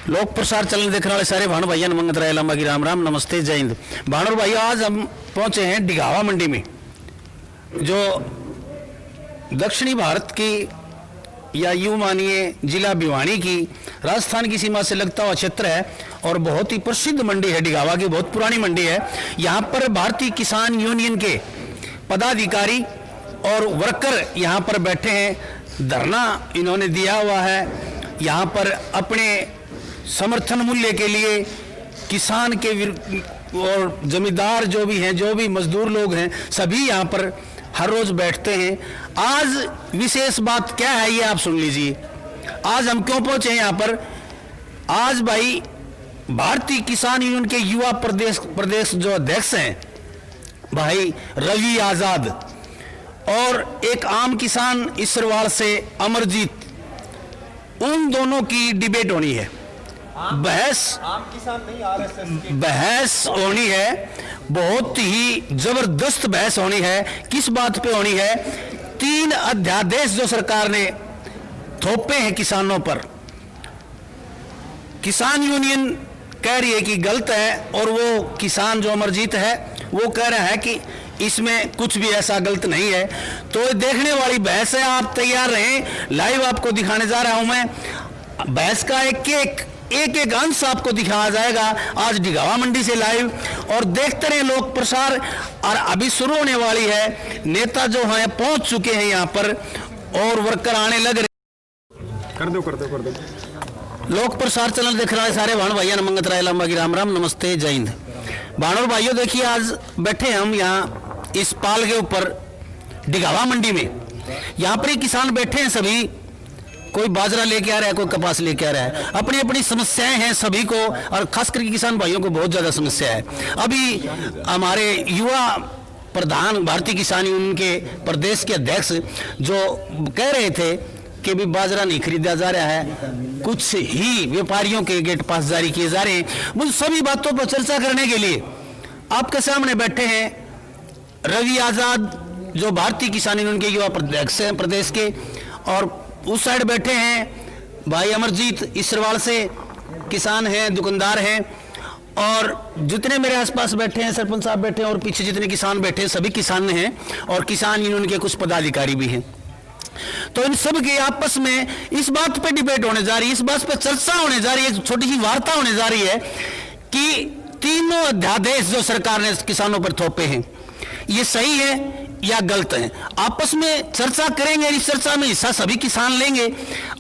लोक प्रसार चैनल देखने वाले सारे भानु भाइयों मंगत राय लंबा की राम राम नमस्ते जय हिंद। भानु भाइयों, आज हम पहुंचे हैं डिघावा मंडी में, जो दक्षिणी भारत की या यूं मानिए जिला भिवानी की राजस्थान की सीमा से लगता हुआ क्षेत्र है और बहुत ही प्रसिद्ध मंडी है। डिघावा की बहुत पुरानी मंडी है। यहाँ पर भारतीय किसान यूनियन के पदाधिकारी और वर्कर यहाँ पर बैठे हैं। धरना इन्होंने दिया हुआ है। यहाँ पर अपने समर्थन मूल्य के लिए किसान के और जमींदार जो भी हैं, जो भी मजदूर लोग हैं, सभी यहाँ पर हर रोज बैठते हैं। आज विशेष बात क्या है ये आप सुन लीजिए। आज हम क्यों पहुंचे हैं यहाँ पर। आज भाई भारतीय किसान यूनियन के युवा प्रदेश जो अध्यक्ष हैं भाई रवि आजाद और एक आम किसान इसरवाल से अमरजीत, उन दोनों की डिबेट होनी है। बहस आम किसान नहीं, आरएसएस की बहस होनी है। बहुत ही जबरदस्त बहस होनी है। किस बात पे होनी है? 3 अध्यादेश जो सरकार ने थोपे हैं किसानों पर। किसान यूनियन कह रही है कि गलत है और वो किसान जो अमरजीत है वो कह रहा है कि इसमें कुछ भी ऐसा गलत नहीं है। तो देखने वाली बहस है। आप तैयार रहें, लाइव आपको दिखाने जा रहा हूं मैं। बहस का एक अंश आपको दिखाया जाएगा आज डिघावा मंडी से लाइव, और देखते रहे लोक प्रसार। और अभी शुरू होने वाली है। नेता जो हैं पहुंच चुके हैं यहाँ पर और वर्कर आने लग रहे। कर दो लोक प्रसार चैनल देख रहे सारे भानु भाइयों मंगत राय लंबा की राम राम नमस्ते जय हिंद। भानु भाइयों देखिए, आज बैठे हम यहाँ इस पाल के ऊपर डिघावा मंडी में। यहाँ पर ही किसान बैठे हैं सभी। कोई बाजरा लेके आ रहा है, कोई कपास लेके आ रहा है। अपनी अपनी समस्याएं हैं सभी को, और खास करके किसान भाइयों को बहुत ज्यादा समस्या है। अभी हमारे युवा प्रधान भारतीय किसान यूनियन के प्रदेश के अध्यक्ष जो कह रहे थे कि भी बाजरा नहीं खरीदा जा रहा है, कुछ ही व्यापारियों के गेट पास जारी किए जा रहे हैं। मुझे सभी बातों पर चर्चा करने के लिए आपके सामने बैठे हैं रवि आजाद जो भारतीय किसान यूनियन के युवा अध्यक्ष हैं प्रदेश के, और उस साइड बैठे हैं भाई अमरजीत इसरवाल से, किसान हैं, दुकानदार हैं, और जितने मेरे आसपास बैठे हैं सरपंच साहब बैठे हैं और पीछे जितने किसान बैठे हैं सभी किसान हैं और किसान यूनियन के कुछ पदाधिकारी भी हैं। तो इन सब के आपस में इस बात पे डिबेट होने जा रही है, इस बात पे चर्चा होने जा रही है, छोटी सी वार्ता होने जा रही है कि तीनों अध्यादेश जो सरकार ने किसानों पर थोपे हैं ये सही है या गलत है। आपस में चर्चा करेंगे। इस चर्चा में हिस्सा सभी किसान लेंगे।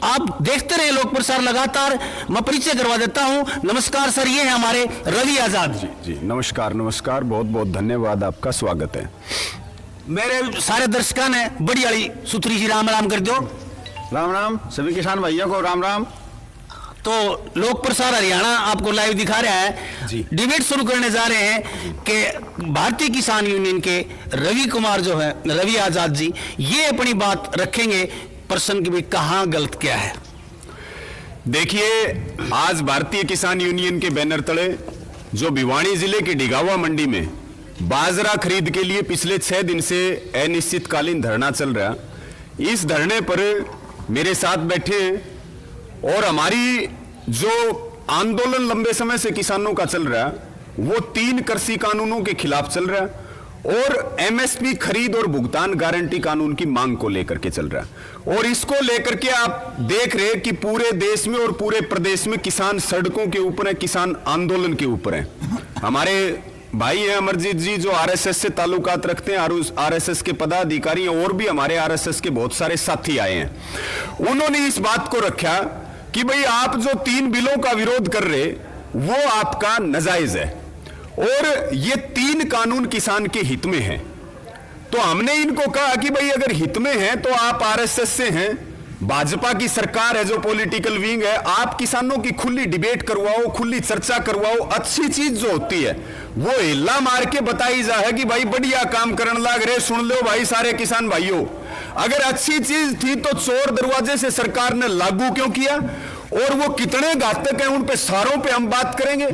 आप देखते रहे लोक प्रसार लगातार। मैं परिचय करवा देता हूं। नमस्कार सर, ये है हमारे रवि आजाद जी। नमस्कार, बहुत बहुत धन्यवाद, आपका स्वागत है। मेरे सारे दर्शकों ने बड़ी वाली सुथरी सी राम राम कर दो। राम राम सभी किसान भाइयों को राम राम। तो लोक प्रसार हरियाणा आपको लाइव दिखा रहा है जी। डिबेट शुरू करने जा रहे हैं कि भारतीय किसान यूनियन के रवि कुमार जो है, रवि आजाद जी, ये अपनी बात रखेंगे प्रश्न की भी कहां गलत क्या है। देखिए, आज भारतीय किसान यूनियन के बैनर तले जो भिवानी जिले के डिघावा मंडी में बाजरा खरीद के लिए पिछले 6 दिन से अनिश्चितकालीन धरना चल रहा, इस धरने पर मेरे साथ बैठे और हमारी जो आंदोलन लंबे समय से किसानों का चल रहा है वो 3 कृषि कानूनों के खिलाफ चल रहा है और एमएसपी खरीद और भुगतान गारंटी कानून की मांग को लेकर के चल रहा है। और इसको लेकर के आप देख रहे हैं कि पूरे देश में और पूरे प्रदेश में किसान सड़कों के ऊपर है, किसान आंदोलन के ऊपर है। हमारे भाई हैं अमरजीत जी जो आरएसएस से ताल्लुकात रखते हैं, आरएसएस के पदाधिकारी हैं, और भी हमारे आरएसएस के बहुत सारे साथी आए हैं। उन्होंने इस बात को रखा कि भाई आप जो 3 बिलों का विरोध कर रहे वो आपका नाजायज है और ये 3 कानून किसान के हित में हैं। तो हमने इनको कहा कि भाई अगर हित में हैं तो आप आरएसएस से हैं, भाजपा की सरकार है जो पॉलिटिकल विंग है, आप किसानों की खुली डिबेट करवाओ, खुली चर्चा करवाओ। अच्छी चीज जो होती है वो हिल्ला मार के बताई जाए कि भाई बढ़िया काम करने लग रहे, सुन लो भाई सारे किसान भाइयों। अगर अच्छी चीज थी तो चोर दरवाजे से सरकार ने लागू क्यों किया और वो कितने घातक हैं उन पे सारों पे हम बात करेंगे।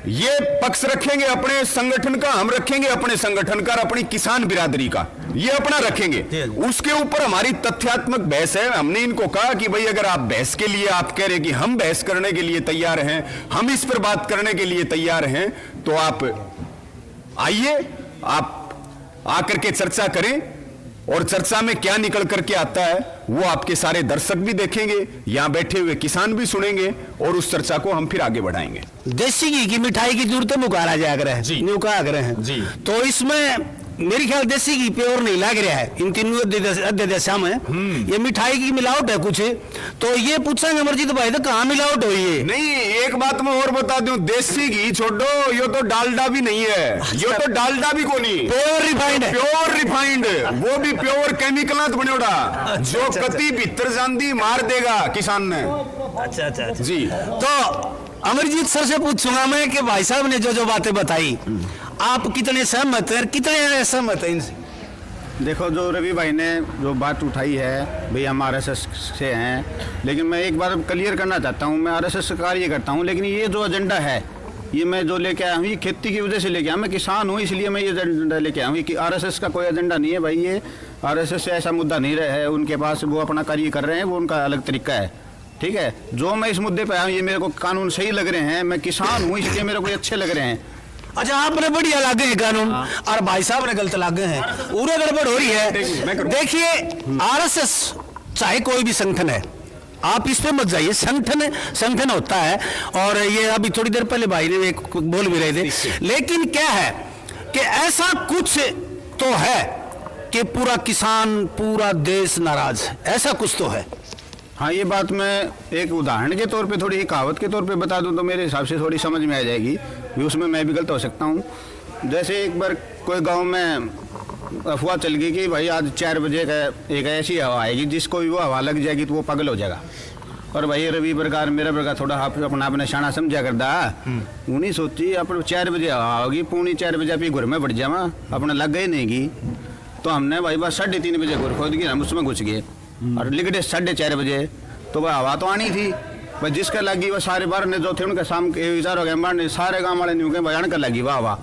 ये पक्ष रखेंगे अपने संगठन का, हम रखेंगे अपने संगठन का, अपनी किसान बिरादरी का। ये अपना रखेंगे। उसके ऊपर हमारी तथ्यात्मक बहस है। हमने इनको कहा कि भाई अगर आप बहस के लिए आप कह रहे कि हम बहस करने के लिए तैयार हैं, हम इस पर बात करने के लिए तैयार हैं, तो आप आइए, आप आकर के चर्चा करें, और चर्चा में क्या निकल करके आता है वो आपके सारे दर्शक भी देखेंगे, यहां बैठे हुए किसान भी सुनेंगे, और उस चर्चा को हम फिर आगे बढ़ाएंगे। देसी घी की मिठाई की जरूरत है, मुकारा जाकर है जी। न्यूकाग्रह है जी। तो इसमें मेरे ख्याल देसी घी प्योर नहीं लग रहा है इन तीनों अध्यदेशा में। ये मिठाई की मिलावट है कुछ, तो ये पूछेंगे अमरजीत भाई तो कहाँ मिलावट हुई है? नहीं, एक बात मैं और बता दूं, देसी घी छोड़ो, ये तो डालडा भी नहीं है, ये तो डालडा भी को नहीं, प्योर रिफाइंड है। प्योर रिफाइंड, वो भी प्योर केमिकल बनेड़ा, जो कति भीतर जांदी मार देगा किसान ने। अच्छा अच्छा जी। तो अमरजीत सर से पूछूंगा मैं कि भाई साहब ने जो जो बातें बताई, आप कितने सहमत हैं, कितने सहमत हैं इनसे? देखो, जो रवि भाई ने जो बात उठाई है, भाई हम आरएसएस से हैं, लेकिन मैं एक बार क्लियर करना चाहता हूँ, मैं आरएसएस से कार्य करता हूँ, लेकिन ये जो एजेंडा है, ये मैं जो लेके आया हूँ, ये खेती की वजह से लेके आया, मैं किसान हूँ इसलिए मैं ये एजेंडा लेके आया हूँ कि आरएसएस का कोई एजेंडा नहीं है भाई, ये आरएसएस से ऐसा मुद्दा नहीं रहा है उनके पास, वो अपना कार्य कर रहे हैं, वो उनका अलग तरीका है, ठीक है। जो मैं इस मुद्दे पर आया हूँ, ये मेरे को कानून सही लग रहे हैं, मैं किसान हूँ इसलिए मेरे को अच्छे लग रहे हैं। अच्छा, आपने बढ़िया लागे हैं कानून और भाई साहब ने गलत लागे हैं, पूरे गड़बड़ हो रही है। देखिए, आरएसएस चाहे कोई भी संगठन है, आप इस पे मत जाइए, संगठन होता है, और ये अभी थोड़ी देर पहले भाई ने एक बोल भी रहे थे, लेकिन क्या है कि ऐसा कुछ तो है कि पूरा किसान, पूरा देश नाराज है, ऐसा कुछ तो है। हाँ, ये बात मैं एक उदाहरण के तौर पे, थोड़ी कहावत के तौर पे बता दूं तो मेरे हिसाब से थोड़ी समझ में आ जाएगी, भी उसमें मैं भी गलत हो सकता हूँ। जैसे एक बार कोई गांव में अफवाह चल गई कि भाई आज 4 बजे का एक ऐसी हवा आएगी जिसको भी वो हवा लग जाएगी तो वो पागल हो जाएगा, और भाई रवि प्रकार मेरा प्रकार थोड़ा अपना शाना समझा कर दा, उन्हीं सोची अपन 4 बजे हवा होगी, 3:45 बजे आप घर में बढ़ जावा, अपना लग गई नहीं गी, तो हमने भाई बस 3:30 बजे घर खोद के हम उसमें घुस गए, और लिखते 4:30 बजे, तो वह हवा तो आनी थी भाई, जिसका लगी वह सारे बार ने जो थे उनके शाम के विचार हो गए, सारे गांव वाले न्यू के बयान कर लगी वाह वाह,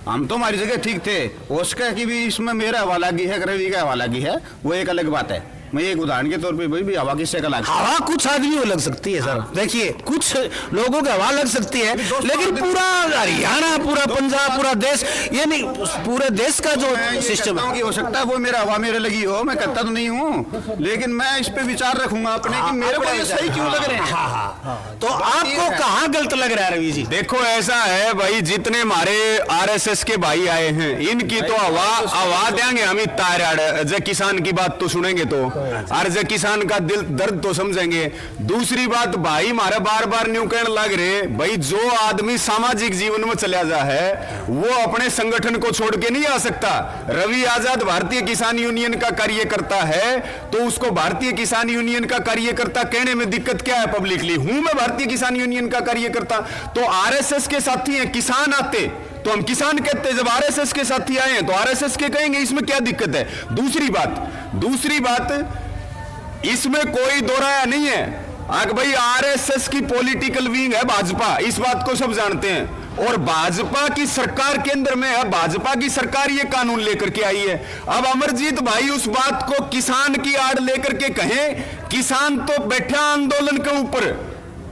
हम तो हमारी जगह ठीक थे, उसका कि भी इसमें मेरा हवा लगी है, रवि का हवा लगी है, वो एक अलग बात है। मैं एक उदाहरण के तौर पे भाई भी हवा किससे का लगा, हवा कुछ आदमी को लग सकती है सर, देखिए कुछ लोगों की हवा लग सकती है, लेकिन पूरा हरियाणा, पूरा पंजाब, पूरा देश, ये नहीं, पूरे देश का जो सिस्टम है, कि हो सकता है वो मेरा हवा मेरे लगी हो, मैं कहता तो नहीं हूँ, लेकिन मैं इस पे विचार रखूंगा अपने कि मेरे को ये सही क्यों लग रहे हैं। तो आपको कहाँ गलत लग रहा है रवि जी? देखो, ऐसा है भाई, जितने हमारे आरएसएस के भाई आए हैं, इनकी तो हवा देंगे हम, इतना किसान की बात तो सुनेंगे तो, और जो किसान का दिल दर्द तो समझेंगे। दूसरी बात भाई, हमारा बार बार न्यू कहने लग रहे भाई, जो आदमी सामाजिक जीवन में चला जा है वो अपने संगठन को छोड़ के नहीं आ सकता। रवि आजाद भारतीय किसान यूनियन का कार्यकर्ता है, तो उसको भारतीय किसान यूनियन का कार्यकर्ता कहने में दिक्कत क्या है? पब्लिकली हूं मैं भारतीय किसान यूनियन का कार्यकर्ता, तो आरएसएस के साथी हैं, किसान आते तो हम किसान कहते, जब आरएसएस के साथी आए हैं तो आरएसएस के कहेंगे, इसमें क्या दिक्कत है? दूसरी बात इसमें कोई दोहराया नहीं है, आग भाई आरएसएस की पॉलिटिकल विंग है भाजपा, इस बात को सब जानते हैं, और भाजपा की सरकार केंद्र में है, भाजपा की सरकार ये कानून लेकर के आई है। अब अमरजीत भाई उस बात को किसान की आड़ लेकर के कहें, किसान तो बैठा आंदोलन के ऊपर,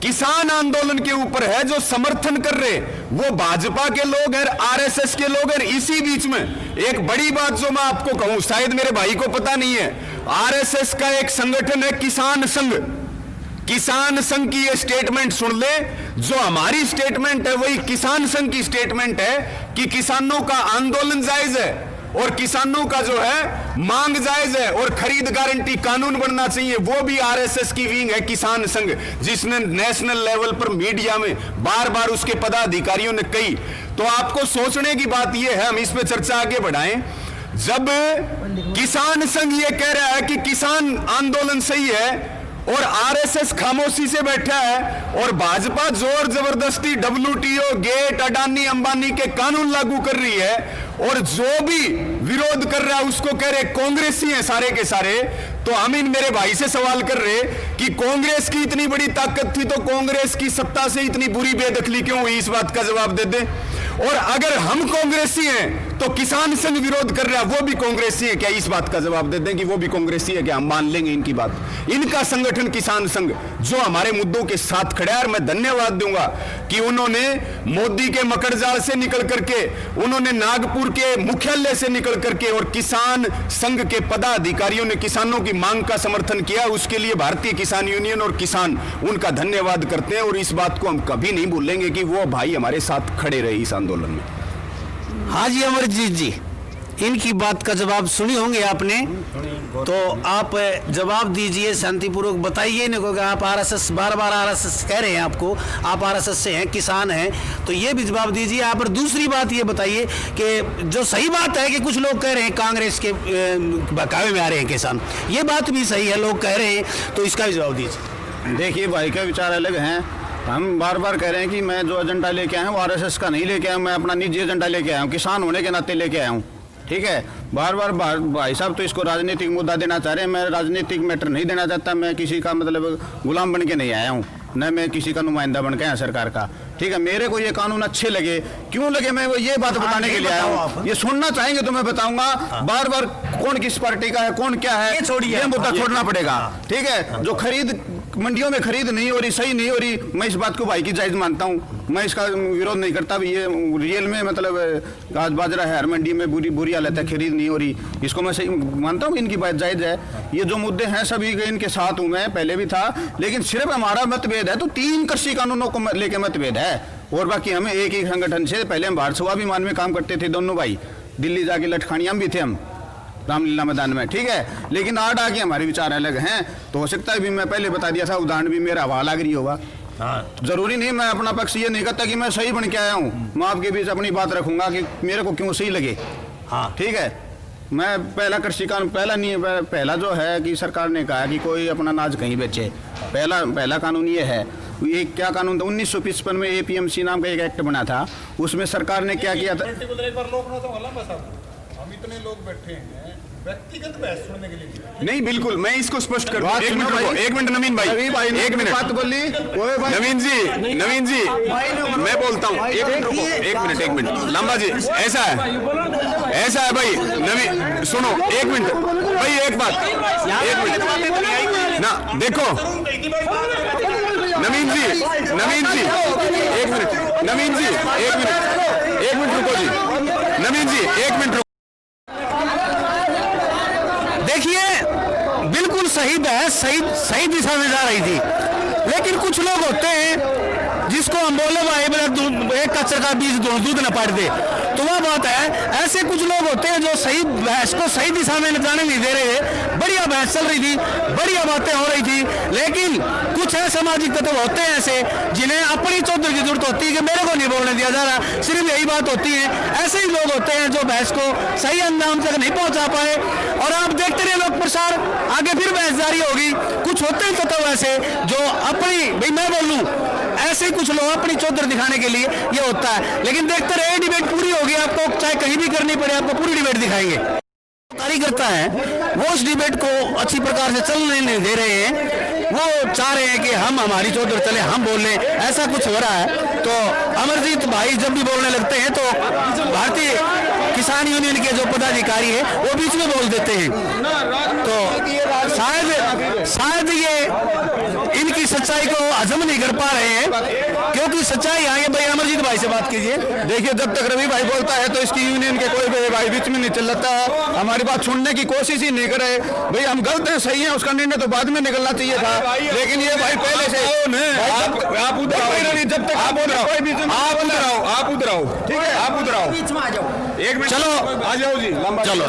किसान आंदोलन के ऊपर है, जो समर्थन कर रहे वो भाजपा के लोग हैं, आरएसएस के लोग हैं। इसी बीच में एक बड़ी बात जो मैं आपको कहूं, शायद मेरे भाई को पता नहीं है, आरएसएस का एक संगठन है किसान संघ, किसान संघ की ये स्टेटमेंट सुन ले, जो हमारी स्टेटमेंट है वही किसान संघ की स्टेटमेंट है कि किसानों का आंदोलन जायज है और किसानों का जो है मांग जायज है और खरीद गारंटी कानून बनना चाहिए। वो भी आरएसएस की विंग है किसान संघ, जिसने नेशनल लेवल पर मीडिया में बार बार उसके पदाधिकारियों ने कही। तो आपको सोचने की बात यह है, हम इस पे चर्चा आगे बढ़ाएं, जब किसान संघ ये कह रहा है कि किसान आंदोलन सही है और आरएसएस खामोशी से बैठा है और भाजपा जोर जबरदस्ती डब्ल्यूटीओ, गेट, अडानी अंबानी के कानून लागू कर रही है, और जो भी विरोध कर रहा है उसको कह रहे कांग्रेसी हैं सारे के सारे, तो हम इन मेरे भाई से सवाल कर रहे कि कांग्रेस की इतनी बड़ी ताकत थी तो कांग्रेस की सत्ता से इतनी बुरी बेदखली क्यों हुई? इस बात का जवाब दे दे। और अगर हम कांग्रेसी हैं तो किसान संघ विरोध कर रहा है, वो भी कांग्रेसी है क्या? इस बात का जवाब दे दें कि वो भी कांग्रेसी है क्या? हम मान लेंगे इनकी बात। इनका संगठन किसान संघ जो हमारे मुद्दों के साथ खड़ा है, और मैं धन्यवाद दूंगा कि उन्होंने मोदी के मकड़जाल से निकल करके, उन्होंने नागपुर के मुख्यालय से निकल करके और किसान संघ के पदाधिकारियों ने किसानों की मांग का समर्थन किया। उसके लिए भारतीय किसान यूनियन और किसान उनका धन्यवाद करते हैं, और इस बात को हम कभी नहीं भूलेंगे कि वो भाई हमारे साथ खड़े रहे इस आंदोलन में। हाँ जी अमरजीत जी, इनकी बात का जवाब सुनी होंगे आपने, तो आप जवाब दीजिए शांतिपूर्वक, बताइए इनको कि आप आरएसएस, बार बार आरएसएस कह रहे हैं आपको, आप आरएसएस से हैं, किसान हैं, तो ये भी जवाब दीजिए आप। और दूसरी बात ये बताइए कि जो सही बात है कि कुछ लोग कह रहे हैं कांग्रेस के बहकावे में आ रहे हैं किसान, ये बात भी सही है, लोग कह रहे हैं, तो इसका भी जवाब दीजिए। देखिए भाई के विचार अलग हैं। हम बार बार कह रहे हैं कि मैं जो एजेंडा लेके आया हूँ वो आरएसएस का नहीं लेके आया हूँ, मैं अपना निजी एजेंडा लेके आया हूँ, किसान होने के नाते लेके आया हूँ। ठीक है, बार बार भाई साहब तो इसको राजनीतिक मुद्दा देना चाह रहे हैं। मैं राजनीतिक मैटर नहीं देना चाहता, मैं किसी का मतलब गुलाम बन के नहीं आया हूँ, न मैं किसी का नुमाइंदा बन के आया सरकार का। ठीक है, मेरे को ये कानून अच्छे लगे, क्यों लगे मैं ये बात बताने के लिए आया हूँ। ये सुनना चाहेंगे तो मैं बताऊंगा, बार बार कौन किस पार्टी का है, कौन क्या है, ये मुद्दा छोड़ना पड़ेगा। ठीक है, जो खरीद मंडियों में खरीद नहीं हो रही, सही नहीं हो रही, मैं इस बात को भाई की जायज मानता हूँ, मैं इसका विरोध नहीं करता भी। ये रियल में मतलब आज बाजरा है, हर मंडी में बुरी हालत है, खरीद नहीं हो रही, इसको मैं सही मानता हूँ, इनकी बात जायज है। ये जो मुद्दे हैं सभी के इनके साथ हूँ मैं, पहले भी था, लेकिन सिर्फ हमारा मतभेद है तो 3 कृषि कानूनों को लेके मतभेद है, और बाकी हमें एक ही संगठन से, पहले हम भारत स्वाभिमान में काम करते थे दोनों भाई, दिल्ली जाके लटखानिया भी थे हम रामलीला मैदान में। ठीक है, लेकिन आज आके हमारे विचार अलग हैं, तो हो सकता है भी मैं पहले बता दिया था, उदाहरण भी मेरा हवा लग रही होगा। जरूरी नहीं, मैं अपना पक्ष ये नहीं करता कि मैं सही बन के आया हूँ, मैं आपके बीच अपनी बात रखूंगा कि मेरे को क्यों सही लगे। हाँ ठीक है, मैं पहला कृषि कानून पहला जो है कि सरकार ने कहा कि कोई अपना अनाज कहीं बेचे, पहला कानून ये है। ये क्या कानून था? 1955 में APMC नाम का एक एक्ट बना था, उसमें सरकार ने क्या किया था। हम इतने लोग बैठे हैं व्यक्तिगत बहस सुनने के लिए नहीं, बिल्कुल मैं इसको स्पष्ट कर दूं। एक मिनट नवीन भाई, एक मिनट बात बोली नवीन जी मैं बोलता हूँ, एक मिनट लंबा जी, ऐसा है भाई, नवीन सुनो, एक मिनट भाई, एक मिनट ना, देखो नवीन जी एक मिनट रुको जी, नवीन जी एक मिनट रुको। देखिए बिल्कुल सही बहस सही दिशा में जा रही थी, लेकिन कुछ लोग होते हैं जिसको हम बोले भाई एक कच्चे का बीज दूध न पाट दे, तो वह बात है। ऐसे कुछ लोग होते हैं जो सही बहस को सही दिशा में जाने नहीं दे रहे। बढ़िया बहस चल रही थी, बढ़िया बातें हो रही थी, लेकिन कुछ है सामाजिक तत्व होते हैं ऐसे जिन्हें अपनी चौधरी की जरूरत होती है कि मेरे को नहीं बोलने दिया जा रहा, सिर्फ यही बात होती है। ऐसे ही लोग होते हैं जो बहस को सही अंजाम तक नहीं पहुंचा पाए, और आप देखते रहे लोक प्रसार, आगे फिर बहस जारी होगी। कुछ होते हैं तत्व ऐसे जो अपनी भाई मैं बोलूं, ऐसे कुछ लोग अपनी चौधर दिखाने के लिए ये होता है, लेकिन देखते रहे डिबेट पूरी होगी, आपको चाहे कहीं भी करनी पड़े आपको पूरी डिबेट दिखाएंगे। कार्यकर्ता है वो उस डिबेट को अच्छी प्रकार से चलने नहीं दे रहे हैं, वो चाह रहे हैं कि हम हमारी चौधर चले, हम बोले, ऐसा कुछ हो रहा है। तो अमरजीत भाई जब भी बोलने लगते हैं तो भारतीय किसान यूनियन के जो पदाधिकारी है वो बीच में बोल देते हैं, तो शायद ये इनकी सच्चाई को हजम नहीं कर पा रहे हैं, क्योंकि सच्चाई आगे। भाई अमरजीत भाई से बात कीजिए। देखिए, जब तक रवि भाई बोलता है तो इसकी यूनियन के कोई भाई बीच में नहीं चिल्लाता, हमारी बात सुनने की कोशिश ही नहीं करे। भाई हम गलत हैं, सही हैं, उसका निर्णय तो बाद में निकलना चाहिए था, लेकिन ये भाई पहले से आप उधर आओ, जब तक आप उधर आओ, ठीक है, आप उधर आओ, एक मिनट, चलो आ जाओ जी, चलो।